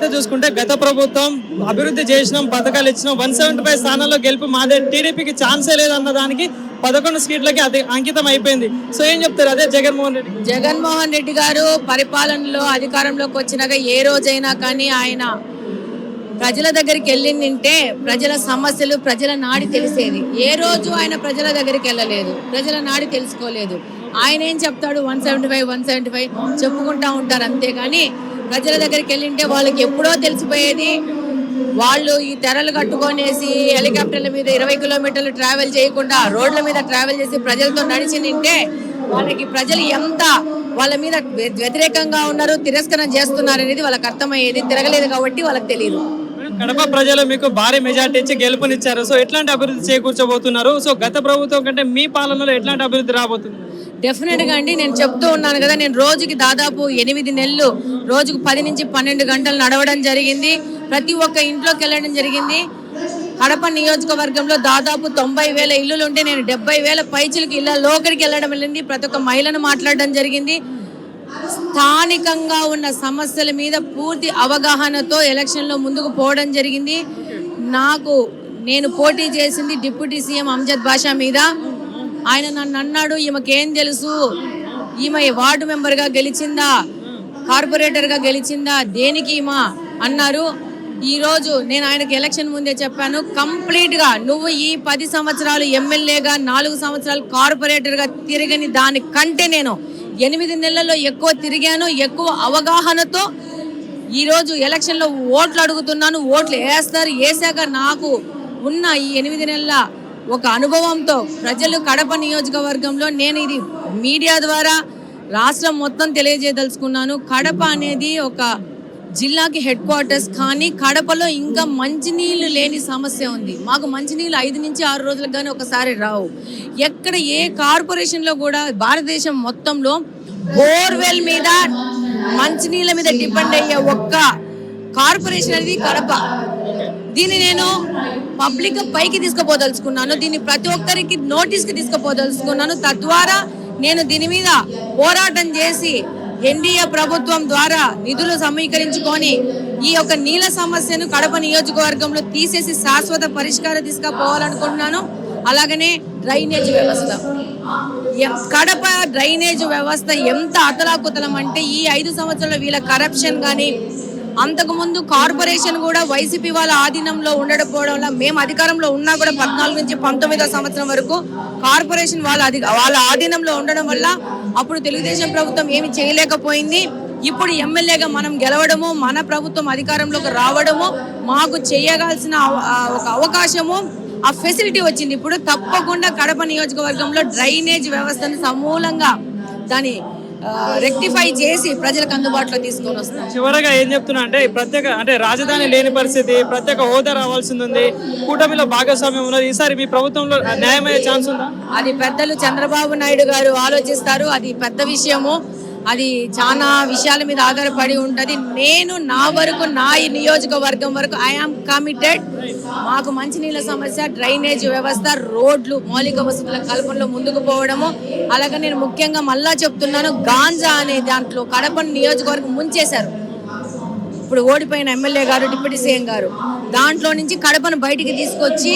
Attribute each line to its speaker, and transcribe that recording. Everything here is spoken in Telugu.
Speaker 1: కూడా చూసుకుంటే గత ప్రభుత్వం అభివృద్ధి చేసినాం, పథకాలు ఇచ్చినాం, 175 స్థానాల్లో గెలుపు మాదే, టీడీపీకి ఛాన్సే లేదన్న దానికి 11 సీట్లకి అది అంకితం అయిపోయింది. సో ఏం చెప్తారు అదే
Speaker 2: జగన్మోహన్ రెడ్డి గారు పరిపాలనలో అధికారంలోకి వచ్చినాక ఏ రోజైనా కానీ ఆయన ప్రజల దగ్గరికి వెళ్ళిందంటే ప్రజల సమస్యలు, ప్రజల నాడి తెలిసేది. ఏ రోజు ఆయన ప్రజల దగ్గరికి వెళ్ళలేదు, ప్రజల నాడి తెలుసుకోలేదు. ఆయన ఏం చెప్తాడు, 175 చెప్పుకుంటా ఉంటారు అంతేగాని ప్రజల దగ్గరికి వెళ్ళింటే వాళ్ళకి ఎప్పుడో తెలిసిపోయేది. వాళ్ళు ఈ తెరలు కట్టుకొనేసి హెలికాప్టర్ల మీద 20 కిలోమీటర్లు ట్రావెల్ చేయకుండా రోడ్ల మీద ట్రావెల్ చేసి ప్రజలతో నడిచి నింటే వాళ్ళకి ప్రజలు ఎంత వాళ్ళ మీద వ్యతిరేకంగా ఉన్నారు, తిరస్కరణ చేస్తున్నారు అనేది వాళ్ళకి అర్థమయ్యేది. తిరగలేదు కాబట్టి వాళ్ళకి తెలియదు.
Speaker 1: కడప ప్రజలు మీకు భారీ మెజార్టీ ఇచ్చి గెలుపునిచ్చారు. సో ఎట్లాంటి అభివృద్ధి చేకూర్చబోతున్నారు? సో గత ప్రభుత్వం కంటే మీ పాలనలో ఎట్లాంటి అభివృద్ధి రాబోతుంది?
Speaker 2: డెఫినెట్ గా అండి, నేను చెప్తూ ఉన్నాను కదా, నేను రోజుకి దాదాపు 8 నెలలు రోజుకు 10 నుంచి 12 గంటలు నడవడం జరిగింది. ప్రతి ఒక్క ఇంట్లోకి వెళ్ళడం జరిగింది. కడప నియోజకవర్గంలో దాదాపు 90,000 ఇల్లులు ఉంటే నేను 70,000 పైచులకి ఇళ్ళ లోకడికి వెళ్ళడం వెళ్ళింది. ప్రతి ఒక్క మహిళను మాట్లాడడం జరిగింది. స్థానికంగా ఉన్న సమస్యల మీద పూర్తి అవగాహనతో ఎలక్షన్లో ముందుకు పోవడం జరిగింది. నేను పోటీ చేసింది డిప్యూటీ సీఎం అంజద్ బాషా మీద. ఆయన నన్ను అన్నాడు, ఈమెకేం తెలుసు, ఈమె వార్డు మెంబర్గా గెలిచిందా, కార్పొరేటర్గా గెలిచిందా, దేనికి ఈమె అన్నారు. ఈరోజు నేను ఆయనకి ఎలక్షన్ ముందే చెప్పాను, కంప్లీట్గా నువ్వు ఈ 10 సంవత్సరాలు ఎమ్మెల్యేగా 4 సంవత్సరాలు కార్పొరేటర్గా తిరగని దానికంటే నేను 8 నెలల్లో ఎక్కువ తిరిగాను. ఎక్కువ అవగాహనతో ఈరోజు ఎలక్షన్లో ఓట్లు అడుగుతున్నాను. ఓట్లు వేశాక నాకు ఉన్న ఈ 8 నెలల ఒక అనుభవంతో ప్రజలు కడప నియోజకవర్గంలో నేను ఇది మీడియా ద్వారా రాష్ట్రం మొత్తం తెలియజేయదలుచుకున్నాను. కడప అనేది ఒక జిల్లాకి హెడ్ క్వార్టర్స్, కానీ కడపలో ఇంకా మంచినీళ్ళు లేని సమస్య ఉంది. మాకు మంచినీళ్ళు 5 నుంచి 6 రోజులకు కానీ ఒకసారి రావు. ఎక్కడ ఏ కార్పొరేషన్లో కూడా భారతదేశం మొత్తంలో బోర్వెల్ మీద మంచినీళ్ళ మీద డిపెండ్ అయ్యే ఒక్క కార్పొరేషన్ అనేది కడప. దీన్ని నేను పబ్లిక్ పైకి తీసుకుపోదలుచుకున్నాను. దీన్ని ప్రతి ఒక్కరికి నోటీస్కి తీసుకుపోదలుచుకున్నాను. తద్వారా నేను దీని మీద పోరాటం చేసి ఎన్డీఏ ప్రభుత్వం ద్వారా నిధులు సమీకరించుకొని ఈ యొక్క నీళ్ళ సమస్యను కడప నియోజకవర్గంలో తీసేసి శాశ్వత పరిష్కారం తీసుకుపోవాలనుకుంటున్నాను. అలాగనే డ్రైనేజ్ వ్యవస్థ, కడప డ్రైనేజ్ వ్యవస్థ ఎంత అతలాకుతలం అంటే ఈ 5 సంవత్సరాల వీళ్ళ కరప్షన్ కానీ, అంతకుముందు కార్పొరేషన్ కూడా వైసీపీ వాళ్ళ ఆధీనంలో ఉండకపోవడం వల్ల, మేము అధికారంలో ఉన్నా కూడా 14 నుంచి 19వ సంవత్సరం వరకు కార్పొరేషన్ వాళ్ళ ఆధీనంలో ఉండడం వల్ల అప్పుడు తెలుగుదేశం ప్రభుత్వం ఏమి చేయలేకపోయింది. ఇప్పుడు ఎమ్మెల్యేగా మనం గెలవడము, మన ప్రభుత్వం అధికారంలోకి రావడము, మాకు చేయగాల్సిన ఒక అవకాశము, ఆ ఫెసిలిటీ వచ్చింది. ఇప్పుడు తప్పకుండా కడప నియోజకవర్గంలో డ్రైనేజ్ వ్యవస్థను సమూలంగా దాన్ని రెక్టిఫై చేసి ప్రజలకు అందుబాటులో తీసుకొని వస్తాం.
Speaker 1: చివరగా ఏం చెప్తున్నా అంటే రాజధాని లేని పరిస్థితి, ప్రత్యేక హోదా రావాల్సింది ఉంది, కూటమిలో భాగస్వామ్యం ఉన్నది. ఈసారి మీ ప్రభుత్వంలో న్యాయమయ్యే ఛాన్స్ ఉందా?
Speaker 2: అది పెద్దలు చంద్రబాబు నాయుడు గారు ఆలోచిస్తారు. అది పెద్ద విషయము. అది చాలా విషయాల మీద ఆధారపడి ఉంటుంది. నేను నా వరకు, నా నియోజకవర్గం వరకు ఐఆమ్ కమిటెడ్. మాకు మంచినీళ్ళ సమస్య, డ్రైనేజ్ వ్యవస్థ, రోడ్లు, మౌలిక వసతుల కల్పనలో ముందుకు పోవడము. అలాగే నేను ముఖ్యంగా మళ్ళా చెప్తున్నాను, గాంజా అనే దాంట్లో కడప నియోజకవర్గం ముంచేశారు. ఇప్పుడు ఓడిపోయిన ఎమ్మెల్యే గారు, డిప్యూటీ సీఎం గారు దాంట్లో నుంచి కడపను బయటికి తీసుకొచ్చి